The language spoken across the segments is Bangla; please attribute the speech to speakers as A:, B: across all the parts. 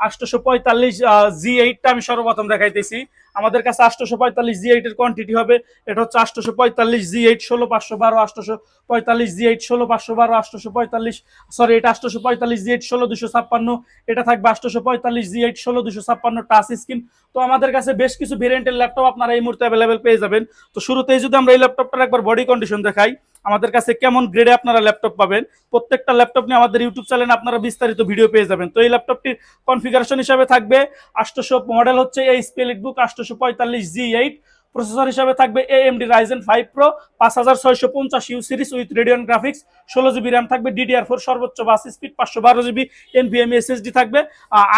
A: 845 G8 আমি সর্বপ্রথম দেখাইতেছি। আমাদের কাছে 845 G8 এর কোয়ান্টিটি হবে। এটা হচ্ছে 845 G8 16512, 845 G8 16512, 845, সরি এটা 845 G8 16256, এটা থাকবে 845 G8 16256 টাচ স্ক্রিন। তো আমাদের কাছে বেশ কিছু ভেরিয়েন্টের ল্যাপটপ আপনারা এই মুহূর্তে অ্যাভেলেবেল পেয়ে যাবেন। তো শুরুতেই যদি আমরা এই ল্যাপটপটার একবার বডি কন্ডিশন দেখাই, আমাদের কাছে কেমন গ্রেডে আপনারা ল্যাপটপ পাবেন, প্রত্যেকটা ল্যাপটপ নিয়ে আমাদের ইউটিউব চ্যানেলে আপনারা বিস্তারিত ভিডিও পেয়ে যাবেন। তো এই ল্যাপটপটির কনফিগারেশন হিসাবে থাকবে 800, মডেল হচ্ছে এই স্পেলিটবুক 845 G8, প্রসেসর হিসাবে থাকবে AMD Ryzen 5 Pro 5650U series with Radeon graphics, 16GB RAM থাকবে, DDR4 সর্বোচ্চ বাস স্পিড, 512GB NVMe SSD থাকবে,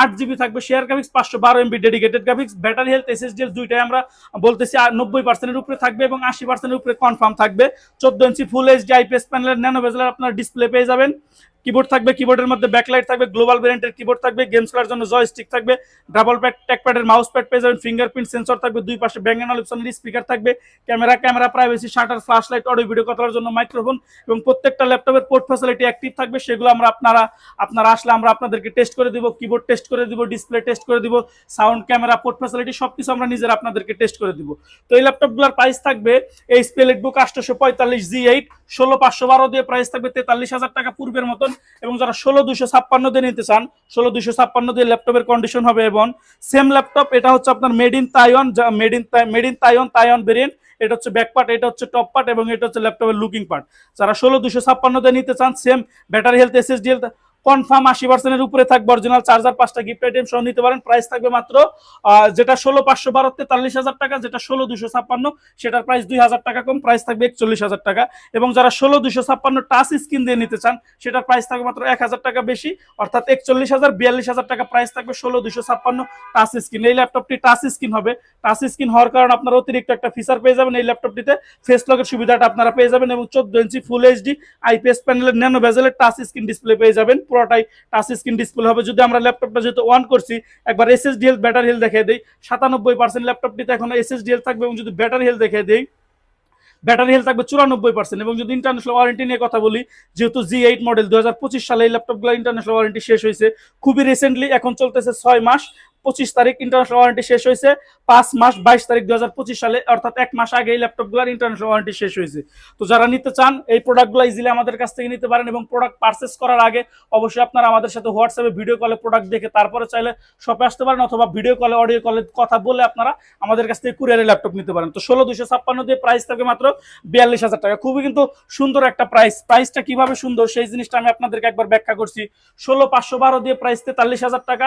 A: 8GB থাকবে share graphics, 512MB dedicated graphics. Battery health SSD দুইটাই আমরা বলতেছি 90%-এর উপরে থাকবে এবং 80%-এর উপরে কনফার্ম থাকবে। 14 ইঞ্চি ফুল এইচডি IPS প্যানেলের ন্যানো বেজেলের আপনার ডিসপ্লে পেয়ে যাবেন। কিবোর্ড থাকবে, কিবোর্ডের মধ্যে ব্যাকলাইট থাকবে, গ্লোবাল ভেরিয়েন্টের কিবোর্ড থাকবে, গেমস খেলার জন্য জয়স্টিক থাকবে, ডাবল প্যাড ট্র্যাকপ্যাডের মাউস প্যাড পেয়ে যাবেন, ফিঙ্গারপ্রিন্ট সেন্সর থাকবে, দুই পাশে ব্যাং এন্ড অলিপসনের স্পিকার থাকবে, camera privacy shutter, flash light, audio video করার জন্য মাইক্রোফোন এবং প্রত্যেকটা ল্যাপটপের পোর্ট ফ্যাসিলিটি অ্যাক্টিভ থাকবে। সেগুলো আপনারা আসলে আমরা আপনাদেরকে টেস্ট করে দিব, কিবোর্ড টেস্ট করে দিব, ডিসপ্লে টেস্ট করে দিব, সাউন্ড, ক্যামেরা, পোর্ট ফ্যাসিলিটি সবকিছু আমরা নিজেরা আপনাদেরকে টেস্ট করে দিব। তো এই ল্যাপটপগুলোর প্রাইস থাকবে, এই স্পেলিটবুক 845 G8 16512 দিয়ে প্রাইস থাকবে 43,000 টাকা পূর্বের মতন। এবং যারা 16256 দিয়ে নিতে চান, 16256 দিয়ে ল্যাপটপের কন্ডিশন হবে। এবং সেম ল্যাপটপ, এটা হচ্ছে আপনার মেড ইন তাইওয়ান ভেরিয়েন্ট। এটা হচ্ছে ব্যাক পার্ট, এটা হচ্ছে টপ পার্ট এবং এটা হচ্ছে ল্যাপটপের লুকিং পার্ট। যারা 16256 দিয়ে নিতে চান, same battery health SSD health confirm 80%-এর উপরে থাকবে, অরিজিনাল চার্জার 5টা গিফট আইটেম সহ নিতে পারেন। প্রাইস থাকবে মাত্র যেটা 16512 43,000 টাকা, যেটা 16256 সেটার প্রাইস 2,000 টাকা কম, প্রাইস থাকবে 41,000 টাকা। এবং যারা 16256 টাচ স্ক্রিন দিয়ে নিতে চান, সেটার প্রাইস থাকবে মাত্র 1,000 টাকা বেশি, অর্থাৎ 41,000, 42,000 টাকা প্রাইস থাকবে 16256 টাচ স্ক্রিন। এই ল্যাপটপটি টাচ স্ক্রিন হবে। টাচ স্ক্রিন হওয়ার কারণে আপনারা অতিরিক্ত একটা ফিচার পেয়ে যাবেন এই ল্যাপটপটিতে, ফেস লকের সুবিধাটা আপনারা পেয়ে যাবেন এবং 14 ইঞ্চি ফুল এইচডি IPS প্যানেলের ন্যানো বেজেলের টাচ স্ক্রিন ডিসপ্লে পেয়ে যাবেন। পুরোটাই টাচ স্ক্রিন ডিসপ্লে হবে। যদি আমরা ল্যাপটপটা যেহেতু অন করছি, একবার SSD হেলথ, ব্যাটারি হেলথ দেখিয়ে দেই। 97% ল্যাপটপটিতে এখন SSD হেলথ থাকবে। এবং যদি ব্যাটারি হেলথ দেখিয়ে দেই, ব্যাটারি হেলথ থাকবে 94%। এবং যদি ইন্টারন্যাশনাল ওয়ারেন্টি নিয়ে কথা বলি, যেহেতু G8 মডেল 2025 সালে এই ল্যাপটপগুলো ইন্টারন্যাশনাল ওয়ারেন্টি শেষ হয়েছে খুবই রিসেন্টলি, এখন চলতেছে 6 মাস, 25 তারিখ ইন্টারন্যাশনাল ওয়ারেন্টি শেষ হয়েছে, 5 মাস 22 তারিখ 2025 সালে, অর্থাৎ 1 মাস আগে এই ল্যাপটপগুলোর ইন্টারন্যাশনাল ওয়ারেন্টি শেষ হয়েছে। তো যারা নিতে চান এই প্রোডাক্টগুলো ইজিলি আমাদের কাছ থেকে নিতে পারেন। এবং প্রোডাক্ট পারচেস করার আগে অবশ্যই আপনারা আমাদের সাথে হোয়াটসঅ্যাপে ভিডিও কলে প্রোডাক্ট দেখে তারপরে চাইলে শপে আসতে পারেন, অথবা ভিডিও কলে, অডিও কলে কথা বলে আপনারা আমাদের কাছ থেকে কুরিয়ারে ল্যাপটপ নিতে পারেন। তো 16256 দিয়ে প্রাইস থাকবে মাত্র 42,000 টাকা। খুবই কিন্তু সুন্দর একটা প্রাইস। প্রাইসটা কিভাবে সুন্দর সেই জিনিসটা আমি আপনাদেরকে একবার ব্যাখ্যা করছি। 16512 দিয়ে প্রাইস 43,000 টাকা,